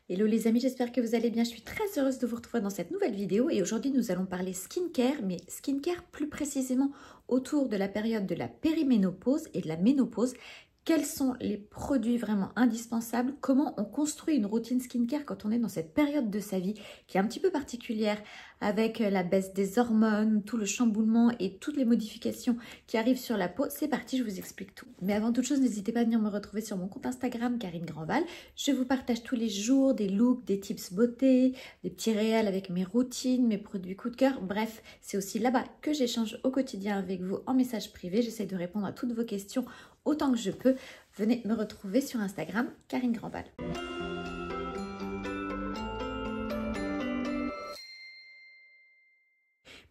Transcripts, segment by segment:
Hello les amis, j'espère que vous allez bien. Je suis très heureuse de vous retrouver dans cette nouvelle vidéo et aujourd'hui nous allons parler skincare, mais skincare plus précisément autour de la période de la périménopause et de la ménopause. Quels sont les produits vraiment indispensables? Comment on construit une routine skincare quand on est dans cette période de sa vie qui est un petit peu particulière avec la baisse des hormones, tout le chamboulement et toutes les modifications qui arrivent sur la peau? C'est parti, je vous explique tout. Mais avant toute chose, n'hésitez pas à venir me retrouver sur mon compte Instagram, Karine Grandval. Je vous partage tous les jours des looks, des tips beauté, des petits réels avec mes routines, mes produits coup de cœur. Bref, c'est aussi là-bas que j'échange au quotidien avec vous en message privé. J'essaie de répondre à toutes vos questions autant que je peux. Venez me retrouver sur Instagram, Karine Grandval.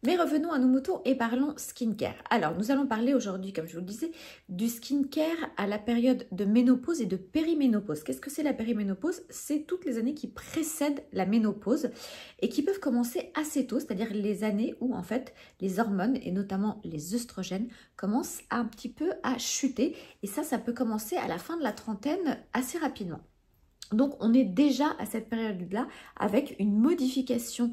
Mais revenons à nos moutons et parlons skincare. Alors, nous allons parler aujourd'hui, comme je vous le disais, du skincare à la période de ménopause et de périménopause. Qu'est-ce que c'est la périménopause? C'est toutes les années qui précèdent la ménopause et qui peuvent commencer assez tôt, c'est-à-dire les années où en fait les hormones et notamment les œstrogènes commencent un petit peu à chuter. Et ça peut commencer à la fin de la trentaine assez rapidement. Donc, on est déjà à cette période-là avec une modification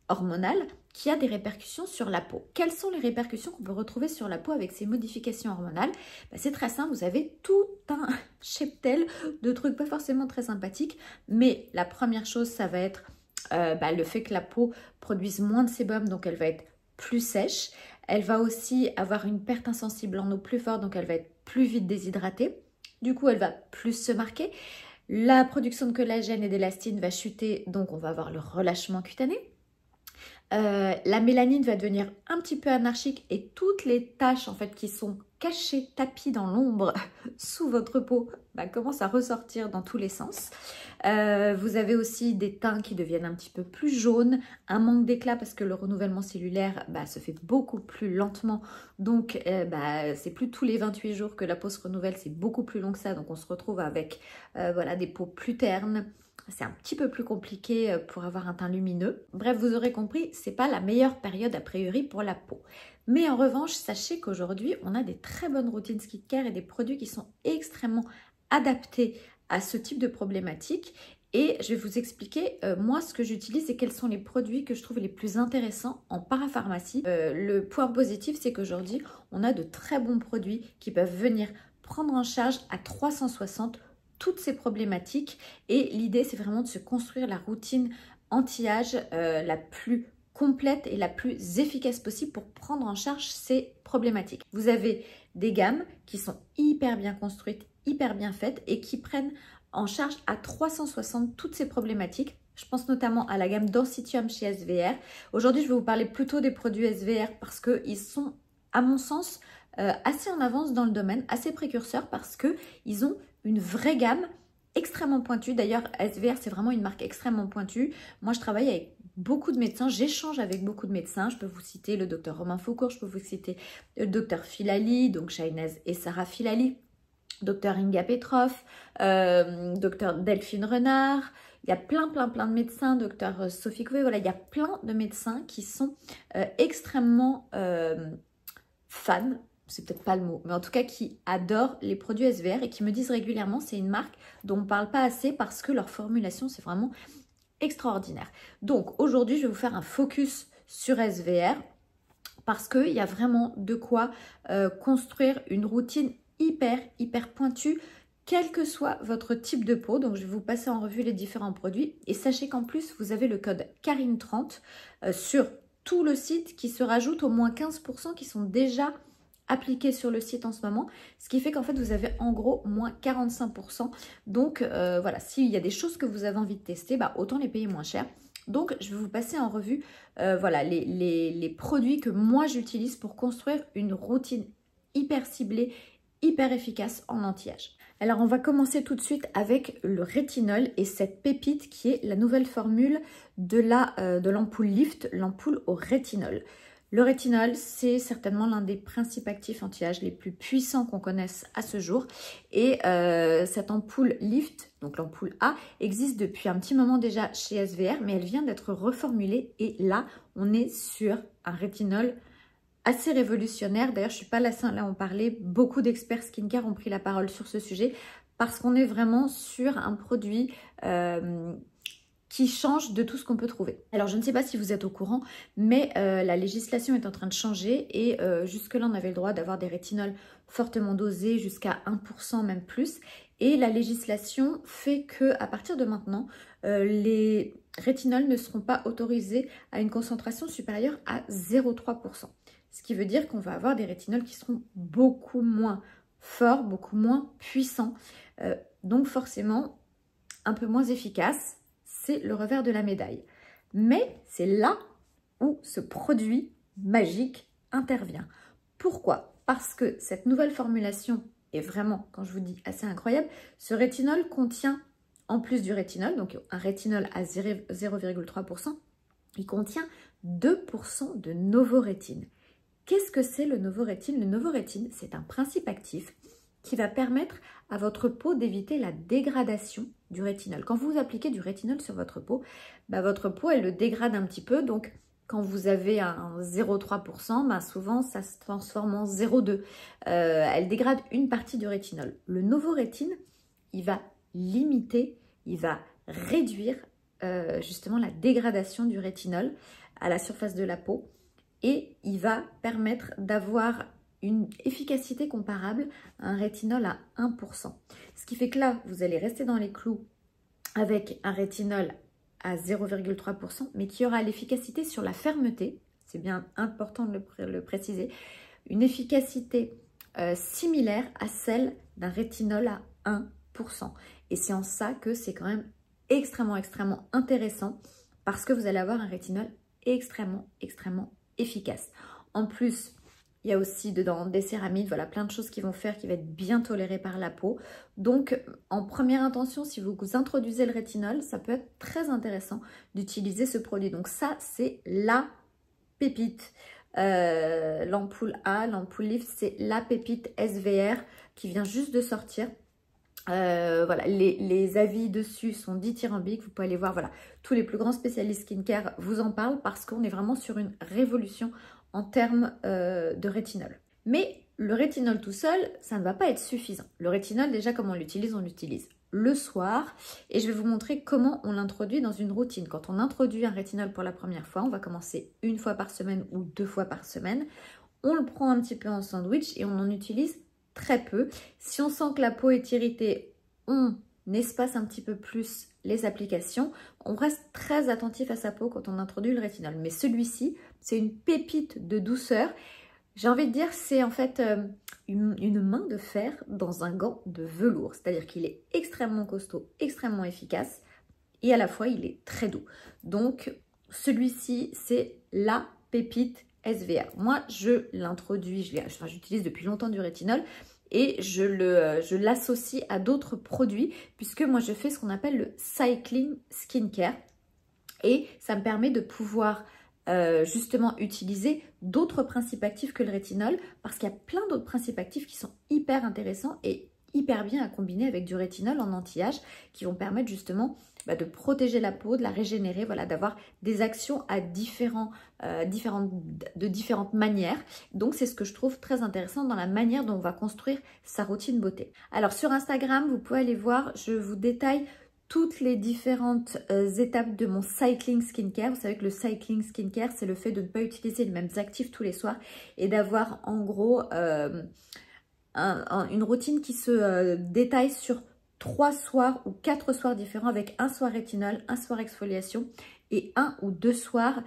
hormonale qui a des répercussions sur la peau. Quelles sont les répercussions qu'on peut retrouver sur la peau avec ces modifications hormonales? C'est très simple, vous avez tout un cheptel de trucs pas forcément très sympathiques, mais la première chose, ça va être le fait que la peau produise moins de sébum, donc elle va être plus sèche. Elle va aussi avoir une perte insensible en eau plus forte, donc elle va être plus vite déshydratée. Du coup, elle va plus se marquer. La production de collagène et d'élastine va chuter, donc on va avoir le relâchement cutané. La mélanine va devenir un petit peu anarchique et toutes les taches en fait qui sont cachées, tapies dans l'ombre sous votre peau commencent à ressortir dans tous les sens. Vous avez aussi des teints qui deviennent un petit peu plus jaunes, un manque d'éclat parce que le renouvellement cellulaire se fait beaucoup plus lentement. Donc c'est plus tous les 28 jours que la peau se renouvelle, c'est beaucoup plus long que ça. Donc on se retrouve avec des peaux plus ternes. C'est un petit peu plus compliqué pour avoir un teint lumineux. Bref, vous aurez compris, c'est pas la meilleure période a priori pour la peau. Mais en revanche, sachez qu'aujourd'hui, on a des très bonnes routines skincare et des produits qui sont extrêmement adaptés à ce type de problématique. Et je vais vous expliquer moi ce que j'utilise et quels sont les produits que je trouve les plus intéressants en parapharmacie. Le point positif, c'est qu'aujourd'hui, on a de très bons produits qui peuvent venir prendre en charge à 360 toutes ces problématiques et l'idée c'est vraiment de se construire la routine anti-âge la plus complète et la plus efficace possible pour prendre en charge ces problématiques. Vous avez des gammes qui sont hyper bien construites, hyper bien faites et qui prennent en charge à 360 toutes ces problématiques. Je pense notamment à la gamme Densitium chez SVR. Aujourd'hui, je vais vous parler plutôt des produits SVR parce qu'ils sont, à mon sens, assez en avance dans le domaine, assez précurseurs parce qu'ils ont une vraie gamme extrêmement pointue. D'ailleurs, SVR, c'est vraiment une marque extrêmement pointue. Moi, je travaille avec beaucoup de médecins, j'échange avec beaucoup de médecins. Je peux vous citer le docteur Romain Foucault, je peux vous citer le docteur Filali, donc Shainaz et Sarah Filali, docteur Inga Petrov, docteur Delphine Renard. Il y a plein de médecins, docteur Sophie Couvé. Voilà, il y a plein de médecins qui sont extrêmement fans. C'est peut-être pas le mot, mais en tout cas qui adorent les produits SVR et qui me disent régulièrement c'est une marque dont on ne parle pas assez parce que leur formulation c'est vraiment extraordinaire. Donc aujourd'hui je vais vous faire un focus sur SVR parce qu'il y a vraiment de quoi construire une routine hyper pointue quel que soit votre type de peau. Donc je vais vous passer en revue les différents produits et sachez qu'en plus vous avez le code Karine30 sur tout le site qui se rajoute au moins 15% qui sont déjà appliqué sur le site en ce moment, ce qui fait qu'en fait vous avez en gros moins 45%. Donc voilà, s'il y a des choses que vous avez envie de tester, autant les payer moins cher. Donc je vais vous passer en revue les produits que moi j'utilise pour construire une routine hyper ciblée, hyper efficace en anti-âge. Alors on va commencer tout de suite avec le rétinol et cette pépite qui est la nouvelle formule de l'ampoule Lift, l'ampoule au rétinol. Le rétinol, c'est certainement l'un des principes actifs anti-âge les plus puissants qu'on connaisse à ce jour. Et cette ampoule Lift, donc l'ampoule A, existe depuis un petit moment déjà chez SVR, mais elle vient d'être reformulée. Et là, on est sur un rétinol assez révolutionnaire. D'ailleurs, je ne suis pas la seule à en parler. Beaucoup d'experts skincare ont pris la parole sur ce sujet parce qu'on est vraiment sur un produit qui change de tout ce qu'on peut trouver. Alors je ne sais pas si vous êtes au courant, mais la législation est en train de changer et jusque-là on avait le droit d'avoir des rétinols fortement dosés jusqu'à 1% même plus. Et la législation fait que à partir de maintenant, les rétinols ne seront pas autorisés à une concentration supérieure à 0,3%. Ce qui veut dire qu'on va avoir des rétinols qui seront beaucoup moins forts, beaucoup moins puissants, donc forcément un peu moins efficaces. C'est le revers de la médaille. Mais c'est là où ce produit magique intervient. Pourquoi? Parce que cette nouvelle formulation est vraiment, quand je vous dis, assez incroyable. Ce rétinol contient, en plus du rétinol, donc un rétinol à 0,3%, il contient 2% de novorétine. Qu'est-ce que c'est le novorétine? Le novorétine, c'est un principe actif qui va permettre à votre peau d'éviter la dégradation du rétinol. Quand vous appliquez du rétinol sur votre peau, votre peau, elle le dégrade un petit peu. Donc, quand vous avez un 0,3%, souvent, ça se transforme en 0,2%. Elle dégrade une partie du rétinol. Le novorétine, il va limiter, il va réduire justement la dégradation du rétinol à la surface de la peau. Et il va permettre d'avoir une efficacité comparable à un rétinol à 1%. Ce qui fait que là, vous allez rester dans les clous avec un rétinol à 0,3%, mais qui aura l'efficacité sur la fermeté, c'est bien important de le préciser, une efficacité similaire à celle d'un rétinol à 1%. Et c'est en ça que c'est quand même extrêmement intéressant, parce que vous allez avoir un rétinol extrêmement efficace. En plus, il y a aussi dedans des céramides, voilà, plein de choses qui vont faire, qui va être bien toléré par la peau. Donc, en première intention, si vous introduisez le rétinol, ça peut être très intéressant d'utiliser ce produit. Donc ça, c'est la pépite. L'ampoule A, l'ampoule Lift, c'est la pépite SVR qui vient juste de sortir. Voilà, les avis dessus sont dithyrambiques, vous pouvez aller voir, voilà, tous les plus grands spécialistes skincare vous en parlent parce qu'on est vraiment sur une révolution en termes de rétinol. Mais le rétinol tout seul, ça ne va pas être suffisant. Le rétinol, déjà, comment on l'utilise le soir et je vais vous montrer comment on l'introduit dans une routine. Quand on introduit un rétinol pour la première fois, on va commencer 1 fois par semaine ou 2 fois par semaine. On le prend un petit peu en sandwich et on en utilise très peu. Si on sent que la peau est irritée, on espace un petit peu plus les applications. On reste très attentif à sa peau quand on introduit le rétinol. Mais celui-ci, c'est une pépite de douceur. J'ai envie de dire, c'est en fait une main de fer dans un gant de velours. C'est-à-dire qu'il est extrêmement costaud, extrêmement efficace et à la fois, il est très doux. Donc, celui-ci, c'est la pépite SVR. Moi, je l'introduis, j'utilise depuis longtemps du rétinol et je l'associe à d'autres produits puisque moi, je fais ce qu'on appelle le cycling skincare et ça me permet de pouvoir justement utiliser d'autres principes actifs que le rétinol parce qu'il y a plein d'autres principes actifs qui sont hyper intéressants et hyper bien à combiner avec du rétinol en anti-âge qui vont permettre justement de protéger la peau, de la régénérer, voilà, d'avoir des actions à différentes manières. Donc, c'est ce que je trouve très intéressant dans la manière dont on va construire sa routine beauté. Alors, sur Instagram, vous pouvez aller voir, je vous détaille toutes les différentes étapes de mon cycling skincare. Vous savez que le cycling skincare, c'est le fait de ne pas utiliser les mêmes actifs tous les soirs et d'avoir en gros une routine qui se détaille sur 3 soirs ou 4 soirs différents avec un soir rétinol, un soir exfoliation et 1 ou 2 soirs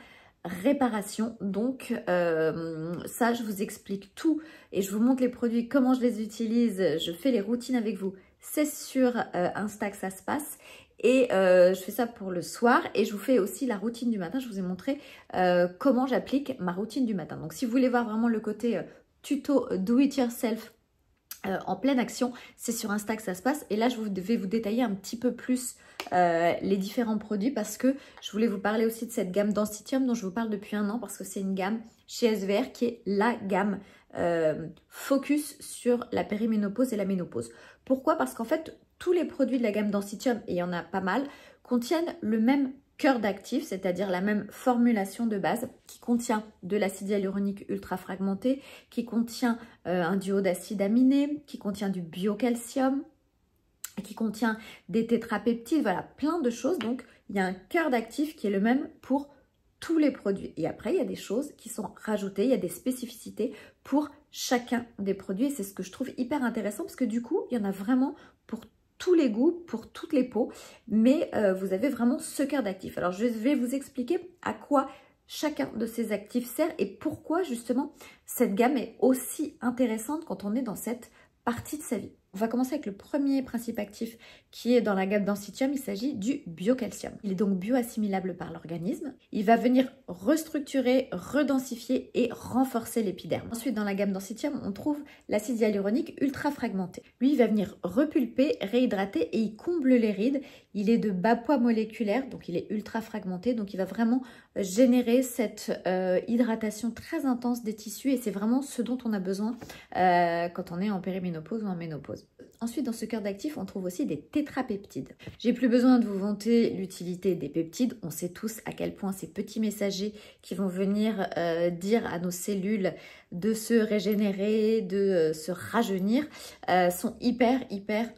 réparation. Donc ça, je vous explique tout et je vous montre les produits, comment je les utilise, je fais les routines avec vous. C'est sur Insta que ça se passe et je fais ça pour le soir et je vous fais aussi la routine du matin. Je vous ai montré comment j'applique ma routine du matin. Donc si vous voulez voir vraiment le côté tuto do it yourself en pleine action, c'est sur Insta que ça se passe. Et là, je vais vous détailler un petit peu plus les différents produits parce que je voulais vous parler aussi de cette gamme Densitium dont je vous parle depuis 1 an parce que c'est une gamme chez SVR qui est la gamme focus sur la périménopause et la ménopause. Pourquoi? Parce qu'en fait, tous les produits de la gamme Densitium, et il y en a pas mal, contiennent le même cœur d'actif, c'est-à-dire la même formulation de base qui contient de l'acide hyaluronique ultra fragmenté, qui contient un duo d'acides aminés, qui contient du biocalcium, qui contient des tétrapeptides, voilà, plein de choses. Donc, il y a un cœur d'actif qui est le même pour tous les produits. Et après, il y a des choses qui sont rajoutées, il y a des spécificités pour chacun des produits. Et c'est ce que je trouve hyper intéressant parce que du coup, il y en a vraiment pour tous les goûts, pour toutes les peaux. Mais vous avez vraiment ce cœur d'actif. Alors, je vais vous expliquer à quoi chacun de ces actifs sert et pourquoi justement cette gamme est aussi intéressante quand on est dans cette partie de sa vie. On va commencer avec le premier principe actif qui est dans la gamme Densitium, il s'agit du biocalcium. Il est donc bioassimilable par l'organisme. Il va venir restructurer, redensifier et renforcer l'épiderme. Ensuite, dans la gamme Densitium, on trouve l'acide hyaluronique ultra fragmenté. Lui, il va venir repulper, réhydrater et il comble les rides. Il est de bas poids moléculaire, donc il est ultra fragmenté, donc il va vraiment générer cette hydratation très intense des tissus et c'est vraiment ce dont on a besoin quand on est en périménopause ou en ménopause. Ensuite, dans ce cœur d'actif, on trouve aussi des tétrapeptides. J'ai plus besoin de vous vanter l'utilité des peptides. On sait tous à quel point ces petits messagers qui vont venir dire à nos cellules de se régénérer, de se rajeunir, sont hyper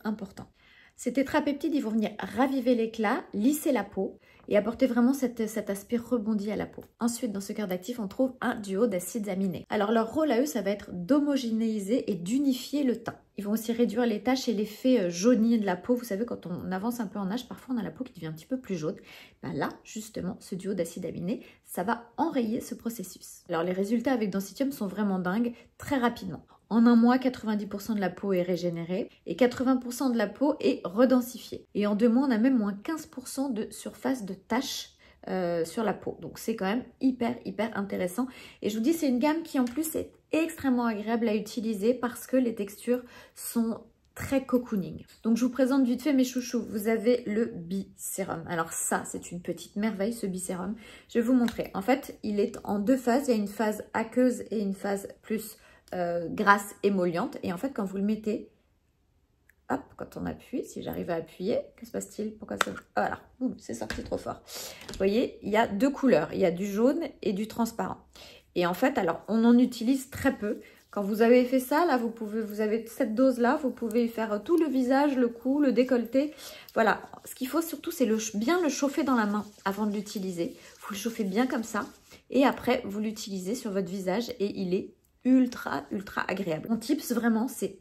importants. Ces tétrapeptides, ils vont venir raviver l'éclat, lisser la peau et apporter vraiment cet aspect rebondi à la peau. Ensuite, dans ce cœur d'actif, on trouve un duo d'acides aminés. Alors, leur rôle à eux, ça va être d'homogénéiser et d'unifier le teint. Ils vont aussi réduire les taches et l'effet jauni de la peau. Vous savez, quand on avance un peu en âge, parfois on a la peau qui devient un petit peu plus jaune. Ben là, justement, ce duo d'acides aminés, ça va enrayer ce processus. Alors, les résultats avec Densitium sont vraiment dingues, très rapidement. En un mois, 90% de la peau est régénérée et 80% de la peau est redensifiée. Et en 2 mois, on a même moins 15% de surface de taches sur la peau. Donc, c'est quand même hyper intéressant. Et je vous dis, c'est une gamme qui en plus est extrêmement agréable à utiliser parce que les textures sont très cocooning. Donc, je vous présente vite fait mes chouchous. Vous avez le Bisérum. Alors ça, c'est une petite merveille, ce Bisérum. Je vais vous montrer. En fait, il est en 2 phases. Il y a une phase aqueuse et une phase plus grasse émolliente. Et en fait, quand vous le mettez, hop, quand on appuie, si j'arrive à appuyer, que se passe-t-il? Pourquoi ça... Voilà, c'est sorti trop fort. Vous voyez, il y a 2 couleurs. Il y a du jaune et du transparent. Et en fait, alors, on en utilise très peu. Quand vous avez fait ça, là, vous avez cette dose-là, vous pouvez faire tout le visage, le cou, le décolleté. Voilà, ce qu'il faut surtout, c'est bien le chauffer dans la main avant de l'utiliser. Vous le chauffez bien comme ça. Et après, vous l'utilisez sur votre visage et il est ultra agréable. Mon tips, vraiment, c'est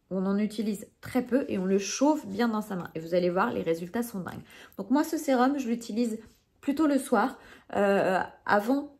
on en utilise très peu et on le chauffe bien dans sa main. Et vous allez voir, les résultats sont dingues. Donc moi, ce sérum, je l'utilise plutôt le soir, avant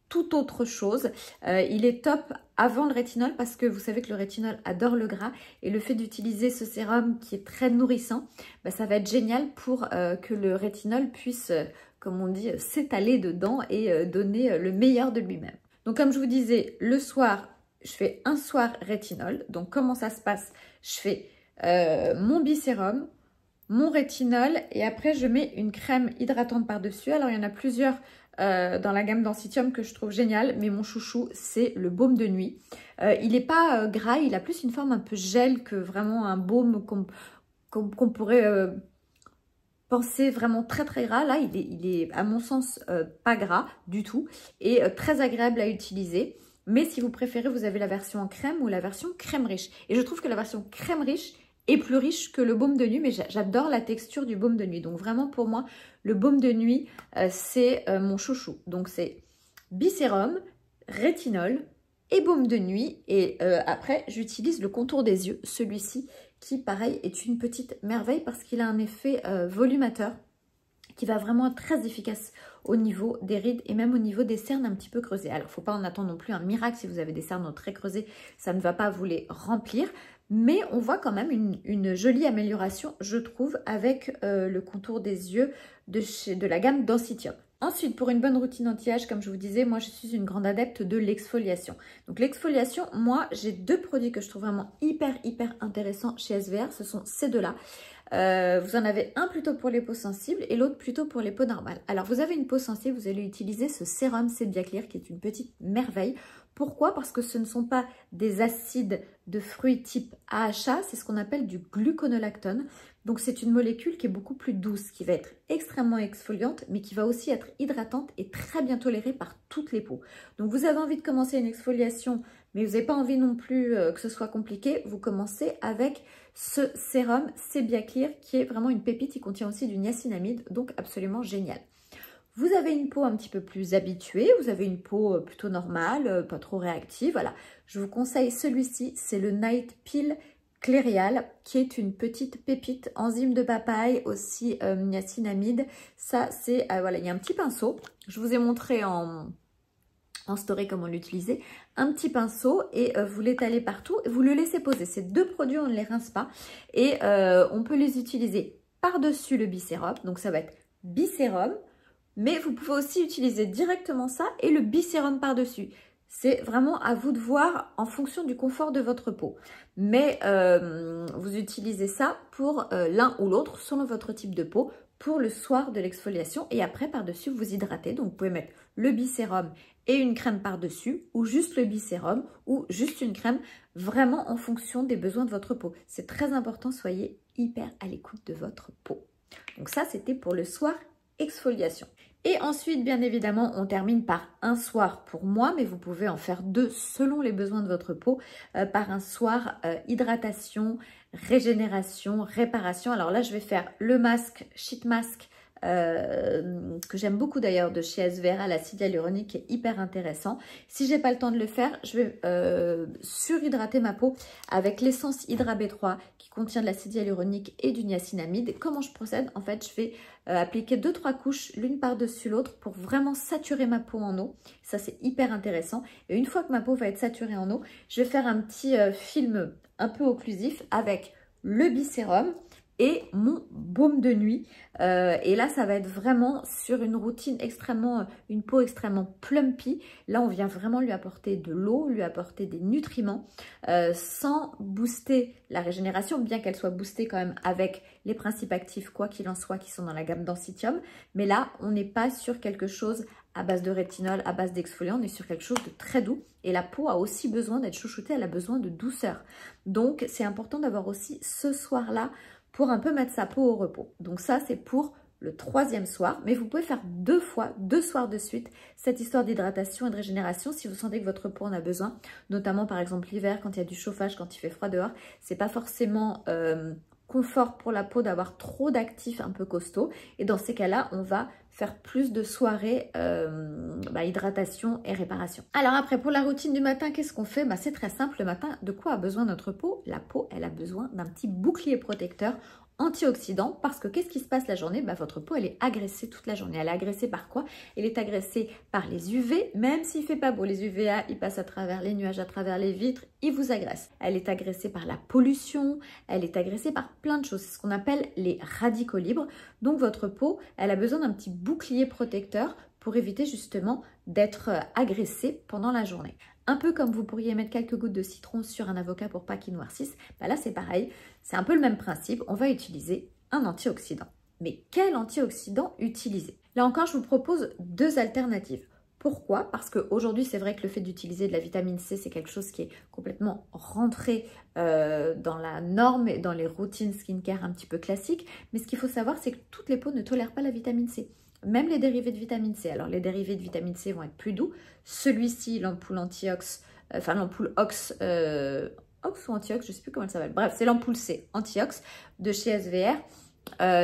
toute autre chose. Il est top avant le rétinol parce que vous savez que le rétinol adore le gras et le fait d'utiliser ce sérum qui est très nourrissant, bah, ça va être génial pour que le rétinol puisse, comme on dit, s'étaler dedans et donner le meilleur de lui-même. Donc comme je vous disais, le soir, je fais un soir rétinol. Donc comment ça se passe? Je fais mon Bisérum, mon rétinol et après je mets une crème hydratante par-dessus. Alors il y en a plusieurs dans la gamme Densitium que je trouve génial, mais mon chouchou c'est le baume de nuit. Il n'est pas gras, il a plus une forme un peu gel que vraiment un baume qu'on pourrait penser vraiment très gras. Là il est à mon sens pas gras du tout et très agréable à utiliser. Mais si vous préférez, vous avez la version en crème ou la version crème riche. Et je trouve que la version crème riche est plus riche que le baume de nuit, mais j'adore la texture du baume de nuit. Donc vraiment pour moi, le baume de nuit, c'est mon chouchou. Donc c'est Bisérum, rétinol et baume de nuit. Et après, j'utilise le contour des yeux, celui-ci, qui pareil est une petite merveille parce qu'il a un effet volumateur qui va vraiment être très efficace au niveau des rides et même au niveau des cernes un petit peu creusées. Alors, il ne faut pas en attendre non plus un miracle si vous avez des cernes très creusées, ça ne va pas vous les remplir. Mais on voit quand même une jolie amélioration, je trouve, avec le contour des yeux de la gamme Densitium. Ensuite, pour une bonne routine anti-âge, comme je vous disais, moi je suis une grande adepte de l'exfoliation. Donc l'exfoliation, moi j'ai 2 produits que je trouve vraiment hyper intéressants chez SVR, ce sont ces 2-là. Vous en avez un plutôt pour les peaux sensibles et l'autre plutôt pour les peaux normales. Alors vous avez une peau sensible, vous allez utiliser ce sérum Sepia Clear qui est une petite merveille. Pourquoi? Parce que ce ne sont pas des acides de fruits type AHA, c'est ce qu'on appelle du gluconolactone. Donc c'est une molécule qui est beaucoup plus douce, qui va être extrêmement exfoliante, mais qui va aussi être hydratante et très bien tolérée par toutes les peaux. Donc vous avez envie de commencer une exfoliation, mais vous n'avez pas envie non plus que ce soit compliqué, vous commencez avec ce sérum Sebia Clear qui est vraiment une pépite. Il contient aussi du niacinamide, donc absolument génial. Vous avez une peau un petit peu plus habituée, vous avez une peau plutôt normale, pas trop réactive. Voilà, je vous conseille celui-ci, c'est le Night Peel Clérial, qui est une petite pépite, enzyme de papaye, aussi niacinamide. Ça, c'est, voilà, il y a un petit pinceau. Je vous ai montré en story comment l'utiliser. Un petit pinceau et vous l'étalez partout et vous le laissez poser. Ces deux produits, on ne les rince pas et on peut les utiliser par-dessus le bisérum. Donc, ça va être bisérum. Mais vous pouvez aussi utiliser directement ça et le bisérum par-dessus. C'est vraiment à vous de voir en fonction du confort de votre peau. Mais vous utilisez ça pour l'un ou l'autre selon votre type de peau pour le soir de l'exfoliation. Et après, par-dessus, vous hydratez. Donc, vous pouvez mettre le bisérum et une crème par-dessus ou juste le bisérum ou juste une crème, vraiment en fonction des besoins de votre peau. C'est très important, soyez hyper à l'écoute de votre peau. Donc ça, c'était pour le soir exfoliation. Et ensuite, bien évidemment, on termine par un soir pour moi, mais vous pouvez en faire deux selon les besoins de votre peau, par un soir hydratation, régénération, réparation. Alors là, je vais faire le masque, sheet mask, que j'aime beaucoup d'ailleurs de chez SVR à l'acide hyaluronique qui est hyper intéressant. Si j'ai pas le temps de le faire, je vais surhydrater ma peau avec l'essence Hydra B3 qui contient de l'acide hyaluronique et du niacinamide. Comment je procède? En fait, je vais appliquer 2-3 couches l'une par-dessus l'autre pour vraiment saturer ma peau en eau. Ça, c'est hyper intéressant. Et une fois que ma peau va être saturée en eau, je vais faire un petit film un peu occlusif avec le bisérum et mon baume de nuit. Et là, ça va être vraiment sur une routine extrêmement, une peau extrêmement plumpy. Là, on vient vraiment lui apporter de l'eau, lui apporter des nutriments, sans booster la régénération, bien qu'elle soit boostée quand même avec les principes actifs, quoi qu'il en soit, qui sont dans la gamme Densitium. Mais là, on n'est pas sur quelque chose à base de rétinol, à base d'exfoliant, on est sur quelque chose de très doux. Et la peau a aussi besoin d'être chouchoutée, elle a besoin de douceur. Donc, c'est important d'avoir aussi ce soir-là pour un peu mettre sa peau au repos. Donc ça, c'est pour le 3e soir. Mais vous pouvez faire 2 fois, 2 soirs de suite, cette histoire d'hydratation et de régénération si vous sentez que votre peau en a besoin. Notamment, par exemple, l'hiver, quand il y a du chauffage, quand il fait froid dehors. C'est pas forcément confort pour la peau d'avoir trop d'actifs un peu costauds. Et dans ces cas-là, on va faire plus de soirées hydratation et réparation. Alors après, pour la routine du matin, qu'est-ce qu'on fait? C'est très simple. Le matin, de quoi a besoin notre peau? La peau, elle a besoin d'un petit bouclier protecteur antioxydant, parce que qu'est-ce qui se passe la journée? Votre peau, elle est agressée toute la journée. Elle est agressée par quoi? Elle est agressée par les UV, même s'il ne fait pas beau. Les UVA, ils passent à travers les nuages, à travers les vitres, ils vous agressent. Elle est agressée par la pollution, elle est agressée par plein de choses. C'est ce qu'on appelle les radicaux libres. Donc votre peau, elle a besoin d'un petit bouclier protecteur pour éviter justement d'être agressée pendant la journée. Un peu comme vous pourriez mettre quelques gouttes de citron sur un avocat pour pas qu'il noircisse, là c'est pareil, c'est un peu le même principe, on va utiliser un antioxydant. Mais quel antioxydant utiliser? Là encore, je vous propose 2 alternatives. Pourquoi? Parce qu'aujourd'hui, c'est vrai que le fait d'utiliser de la vitamine C, c'est quelque chose qui est complètement rentré dans la norme et dans les routines skincare un petit peu classiques. Mais ce qu'il faut savoir, c'est que toutes les peaux ne tolèrent pas la vitamine C. Même les dérivés de vitamine C. Alors, les dérivés de vitamine C vont être plus doux. Celui-ci, l'ampoule anti-ox, l'ampoule ox, ox ou anti-ox, je ne sais plus comment elle s'appelle. Bref, c'est l'ampoule C, anti-ox de chez SVR.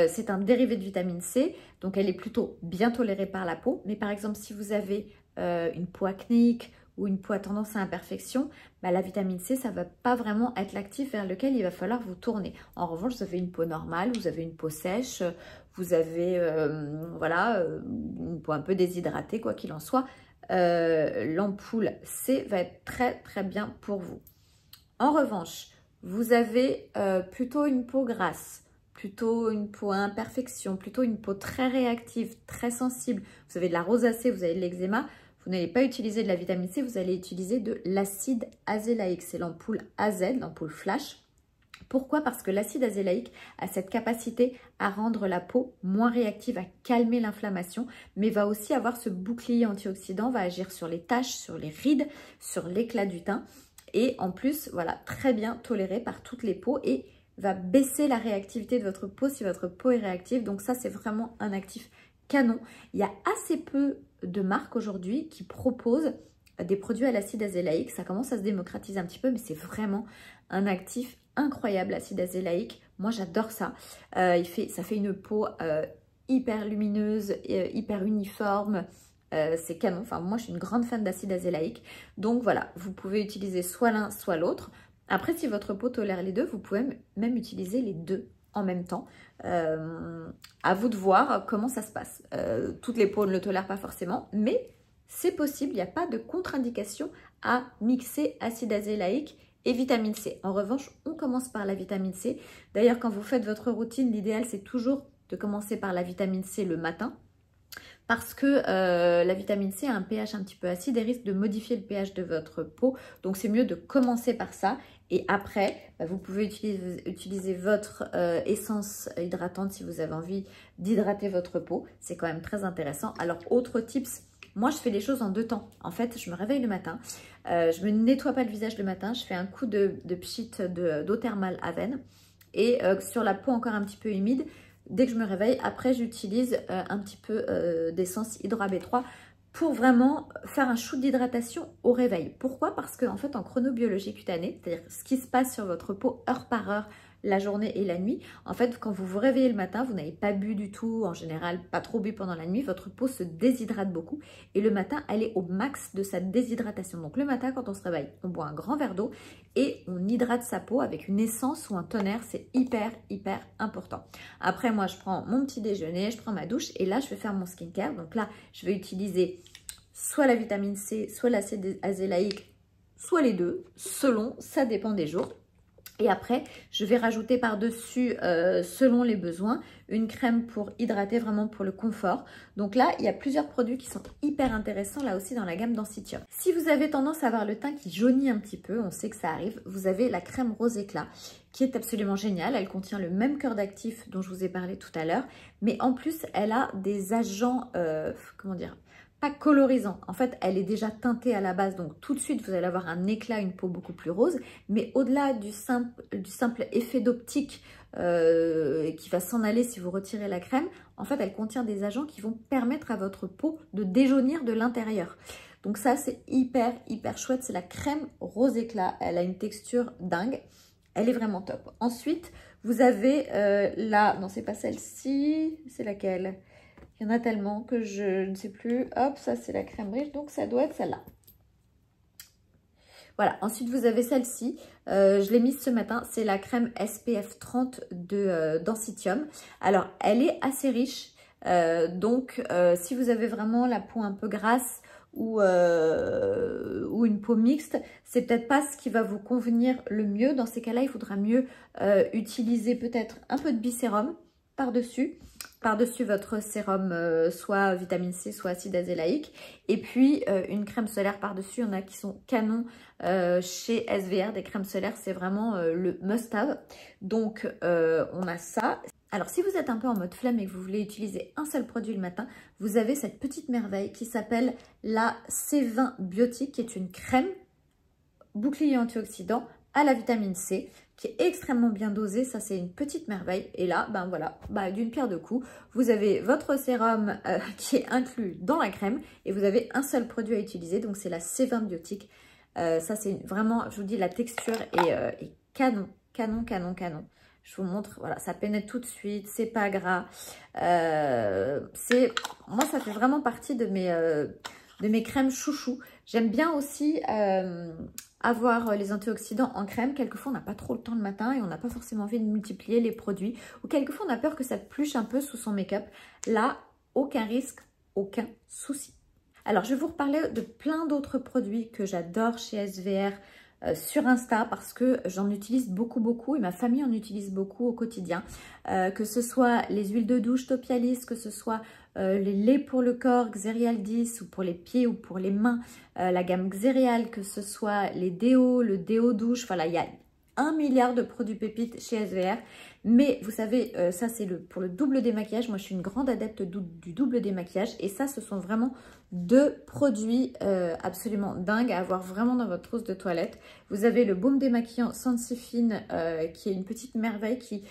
C'est un dérivé de vitamine C, donc elle est plutôt bien tolérée par la peau. Mais par exemple, si vous avez une peau acnéique ou une peau à tendance à imperfection, la vitamine C, ça ne va pas vraiment être l'actif vers lequel il va falloir vous tourner. En revanche, vous avez une peau normale, vous avez une peau sèche, vous avez une peau un peu déshydratée, quoi qu'il en soit. L'ampoule C va être très très bien pour vous. En revanche, vous avez plutôt une peau grasse, plutôt une peau à imperfection, plutôt une peau très réactive, très sensible. Vous avez de la rosacée, vous avez de l'eczéma. Vous n'allez pas utiliser de la vitamine C, vous allez utiliser de l'acide azélaïque. C'est l'ampoule AZ, l'ampoule flash. Pourquoi? Parce que l'acide azélaïque a cette capacité à rendre la peau moins réactive, à calmer l'inflammation, mais va aussi avoir ce bouclier antioxydant, va agir sur les taches, sur les rides, sur l'éclat du teint. Et en plus, voilà, très bien toléré par toutes les peaux et va baisser la réactivité de votre peau si votre peau est réactive. Donc ça, c'est vraiment un actif canon. Il y a assez peu de marques aujourd'hui qui proposent des produits à l'acide azélaïque. Ça commence à se démocratiser un petit peu, mais c'est vraiment un actif incroyable, l'acide azélaïque. Moi, j'adore ça. Ça fait une peau hyper lumineuse, hyper uniforme. C'est canon. Enfin, moi, je suis une grande fan d'acide azélaïque. Donc, voilà, vous pouvez utiliser soit l'un, soit l'autre. Après, si votre peau tolère les deux, vous pouvez même utiliser les deux en même temps. À vous de voir comment ça se passe. Toutes les peaux ne le tolèrent pas forcément, mais c'est possible. Il n'y a pas de contre-indication à mixer acide azélaïque et vitamine C. En revanche, on commence par la vitamine C. D'ailleurs, quand vous faites votre routine, l'idéal, c'est toujours de commencer par la vitamine C le matin parce que la vitamine C a un pH un petit peu acide et risque de modifier le pH de votre peau. Donc, c'est mieux de commencer par ça. Et après, vous pouvez utiliser votre essence hydratante si vous avez envie d'hydrater votre peau. C'est quand même très intéressant. Alors, autre tips, moi, je fais les choses en 2 temps. En fait, je me réveille le matin. Je me nettoie pas le visage le matin. Je fais un coup de pchit d'eau thermale Aven. Et sur la peau encore un petit peu humide, dès que je me réveille, après, j'utilise un petit peu d'essence Hydra B3 pour vraiment faire un shoot d'hydratation au réveil. Pourquoi? Parce qu'en fait, en chronobiologie cutanée, c'est-à-dire ce qui se passe sur votre peau heure par heure, la journée et la nuit, en fait, quand vous vous réveillez le matin, vous n'avez pas bu du tout, en général, pas trop bu pendant la nuit, votre peau se déshydrate beaucoup et le matin, elle est au max de sa déshydratation. Donc le matin, quand on se réveille, on boit un grand verre d'eau et on hydrate sa peau avec une essence ou un toner, c'est hyper important. Après, moi, je prends mon petit déjeuner, je prends ma douche et là, je vais faire mon skincare. Donc là, je vais utiliser soit la vitamine C, soit l'acide azélaïque, soit les deux, selon, ça dépend des jours. Et après, je vais rajouter par-dessus, selon les besoins, une crème pour hydrater, vraiment pour le confort. Donc là, il y a plusieurs produits qui sont hyper intéressants, là aussi dans la gamme Densitium. Si vous avez tendance à avoir le teint qui jaunit un petit peu, on sait que ça arrive, vous avez la crème Rose Éclat, qui est absolument géniale. Elle contient le même cœur d'actif dont je vous ai parlé tout à l'heure, mais en plus, elle a des agents, comment dire, pas colorisant. En fait, elle est déjà teintée à la base, donc tout de suite, vous allez avoir un éclat, une peau beaucoup plus rose. Mais au-delà du simple effet d'optique qui va s'en aller si vous retirez la crème, en fait, elle contient des agents qui vont permettre à votre peau de déjaunir de l'intérieur. Donc ça, c'est hyper chouette. C'est la crème Rose Éclat. Elle a une texture dingue. Elle est vraiment top. Ensuite, vous avez non, c'est pas celle-ci. C'est laquelle ? Il y en a tellement que je ne sais plus. Hop, ça c'est la crème riche, donc ça doit être celle-là. Voilà, ensuite vous avez celle-ci. Je l'ai mise ce matin. C'est la crème SPF 30 de Densitium. Alors, elle est assez riche. Donc, si vous avez vraiment la peau un peu grasse ou une peau mixte, c'est peut-être pas ce qui va vous convenir le mieux. Dans ces cas-là, il faudra mieux utiliser peut-être un peu de bisérum par-dessus votre sérum, soit vitamine C, soit acide azélaïque. Et puis, une crème solaire par-dessus. Il y en a qui sont canons chez SVR. Des crèmes solaires, c'est vraiment le must-have. Donc, on a ça. Alors, si vous êtes un peu en mode flemme et que vous voulez utiliser un seul produit le matin, vous avez cette petite merveille qui s'appelle la C20 Biotique, qui est une crème bouclier antioxydant à la vitamine C, qui est extrêmement bien dosée. Ça, c'est une petite merveille. Et là, ben voilà, d'une pierre deux coups, vous avez votre sérum qui est inclus dans la crème et vous avez un seul produit à utiliser. Donc, c'est la C20 Biotique. Ça, c'est vraiment, je vous dis, la texture est canon. Je vous montre, voilà, ça pénètre tout de suite, c'est pas gras. Moi, ça fait vraiment partie de mes crèmes chouchou. J'aime bien aussi avoir les antioxydants en crème. Quelquefois, on n'a pas trop le temps le matin et on n'a pas forcément envie de multiplier les produits. Ou quelquefois, on a peur que ça pluche un peu sous son make-up. Là, aucun risque, aucun souci. Alors, je vais vous reparler de plein d'autres produits que j'adore chez SVR sur Insta parce que j'en utilise beaucoup et ma famille en utilise beaucoup au quotidien. Que ce soit les huiles de douche Topialis, que ce soit les laits pour le corps Xerial 10 ou pour les pieds ou pour les mains, la gamme Xerial, que ce soit les déos, le déo douche, voilà, il y a 1 milliard de produits pépites chez SVR. Mais vous savez, ça c'est pour le double démaquillage. Moi je suis une grande adepte du double démaquillage et ça ce sont vraiment 2 produits absolument dingues à avoir vraiment dans votre trousse de toilette. Vous avez le baume démaquillant Sensifine qui est une petite merveille qui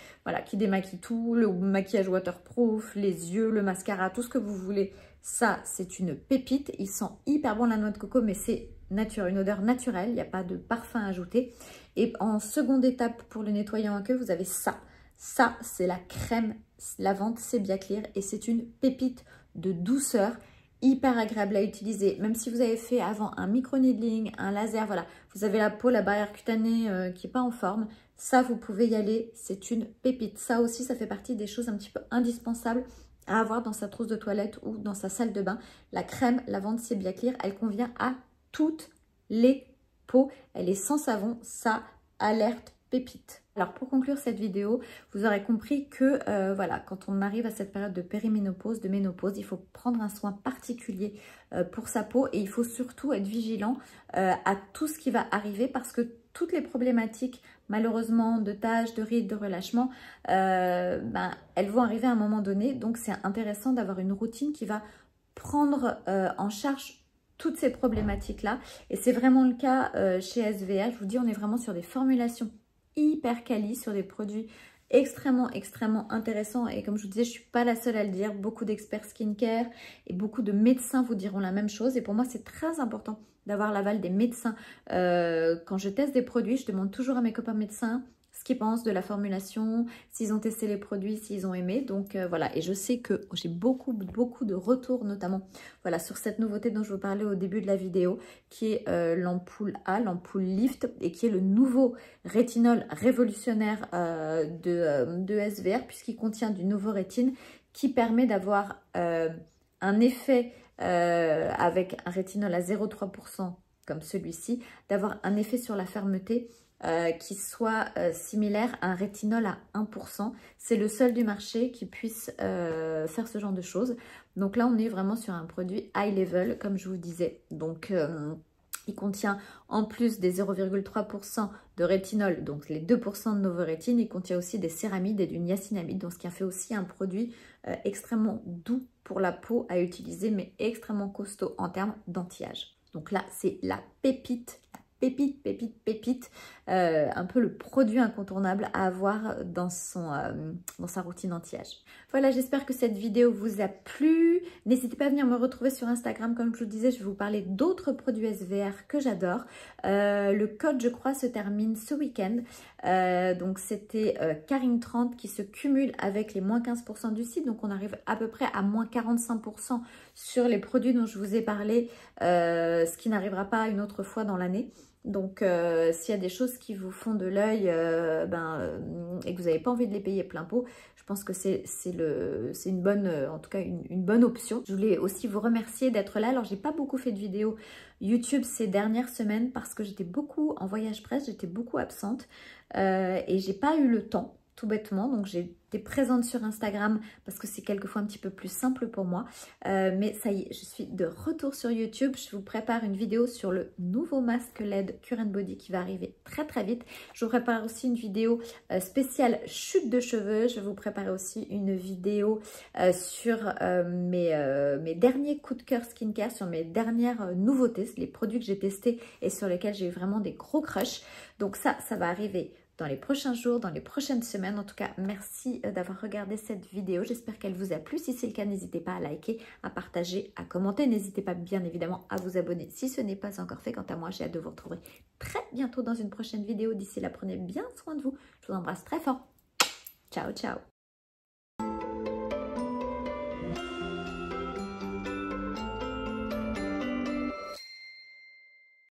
démaquille tout, le maquillage waterproof, les yeux, le mascara, tout ce que vous voulez. Ça c'est une pépite, il sent hyper bon la noix de coco mais c'est nature, une odeur naturelle, il n'y a pas de parfum ajouté. Et en seconde étape pour le nettoyant à queue, vous avez ça. Ça, c'est la crème lavande Sebia Clear et c'est une pépite de douceur, hyper agréable à utiliser. Même si vous avez fait avant un micro-needling, un laser, voilà, vous avez la peau, la barrière cutanée qui n'est pas en forme, ça, vous pouvez y aller, c'est une pépite. Ça aussi, ça fait partie des choses un petit peu indispensables à avoir dans sa trousse de toilette ou dans sa salle de bain. La crème lavande Sebia Clear, elle convient à toutes les peaux. Elle est sans savon, ça, alerte pépite. Alors pour conclure cette vidéo, vous aurez compris que voilà, quand on arrive à cette période de périménopause, de ménopause, il faut prendre un soin particulier pour sa peau et il faut surtout être vigilant à tout ce qui va arriver parce que toutes les problématiques malheureusement de taches, de rides, de relâchement, elles vont arriver à un moment donné. Donc c'est intéressant d'avoir une routine qui va prendre en charge toutes ces problématiques-là. Et c'est vraiment le cas chez SVA. Je vous dis, on est vraiment sur des formulations hyper quali, sur des produits extrêmement intéressants. Et comme je vous disais, je ne suis pas la seule à le dire. Beaucoup d'experts skincare et beaucoup de médecins vous diront la même chose. Et pour moi, c'est très important d'avoir l'aval des médecins. Quand je teste des produits, je demande toujours à mes copains médecins ce qu'ils pensent de la formulation, s'ils ont testé les produits, s'ils ont aimé. Donc voilà, et je sais que j'ai beaucoup de retours, notamment voilà, sur cette nouveauté dont je vous parlais au début de la vidéo, qui est l'ampoule A, l'ampoule Lift, et qui est le nouveau rétinol révolutionnaire de SVR, puisqu'il contient du Novorétine, qui permet d'avoir un effet avec un rétinol à 0,3% comme celui-ci, d'avoir un effet sur la fermeté qui soit similaire à un rétinol à 1%. C'est le seul du marché qui puisse faire ce genre de choses. Donc là, on est vraiment sur un produit high level, comme je vous disais. Donc, il contient en plus des 0,3% de rétinol, donc les 2% de Novorétine, il contient aussi des céramides et du niacinamide, donc ce qui en fait aussi un produit extrêmement doux pour la peau à utiliser, mais extrêmement costaud en termes d'anti-âge. Donc là, c'est la pépite, un peu le produit incontournable à avoir dans sa routine anti-âge. Voilà, j'espère que cette vidéo vous a plu. N'hésitez pas à venir me retrouver sur Instagram. Comme je vous disais, je vais vous parler d'autres produits SVR que j'adore. Le code, je crois, se termine ce week-end. Donc, c'était Karine30 qui se cumule avec les moins 15% du site. Donc, on arrive à peu près à moins 45% sur les produits dont je vous ai parlé, ce qui n'arrivera pas une autre fois dans l'année. Donc, s'il y a des choses qui vous font de l'œil et que vous n'avez pas envie de les payer plein pot, je pense que c'est une bonne, en tout cas une bonne option. Je voulais aussi vous remercier d'être là. Alors, j'ai pas beaucoup fait de vidéos YouTube ces dernières semaines parce que j'étais beaucoup en voyage presse, j'étais beaucoup absente et j'ai pas eu le temps. Tout bêtement, donc j'ai été présente sur Instagram parce que c'est quelquefois un petit peu plus simple pour moi, mais ça y est, je suis de retour sur YouTube. Je vous prépare une vidéo sur le nouveau masque LED Cure & Body qui va arriver très vite. Je vous prépare aussi une vidéo spéciale chute de cheveux. Je vais vous préparer aussi une vidéo sur mes derniers coups de cœur skincare, sur mes dernières nouveautés, les produits que j'ai testés et sur lesquels j'ai eu vraiment des gros crushs. Donc ça va arriver dans les prochains jours, dans les prochaines semaines. En tout cas, merci d'avoir regardé cette vidéo. J'espère qu'elle vous a plu. Si c'est le cas, n'hésitez pas à liker, à partager, à commenter. N'hésitez pas bien évidemment à vous abonner si ce n'est pas encore fait. Quant à moi, j'ai hâte de vous retrouver très bientôt dans une prochaine vidéo. D'ici là, prenez bien soin de vous. Je vous embrasse très fort. Ciao, ciao.